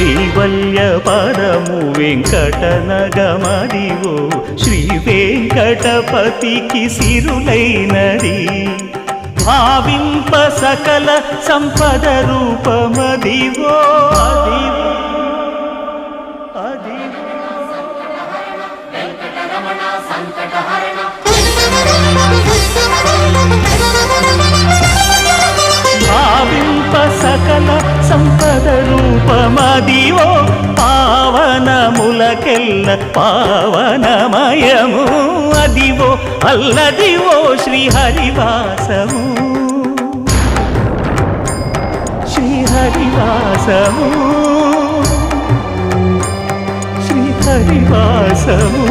కైవల్య పదము వెంకటనగమదివో శ్రీ వెంకటపతికి సిరులైనది భావింప సకల సంపద రూపమదివో భావింప సకల సంపద రూపమదివో పావనములకెల్ల పావనమయము అదివో అల్లదివో శ్రీహరివాసము శ్రీహరివాసము శ్రీహరివాసము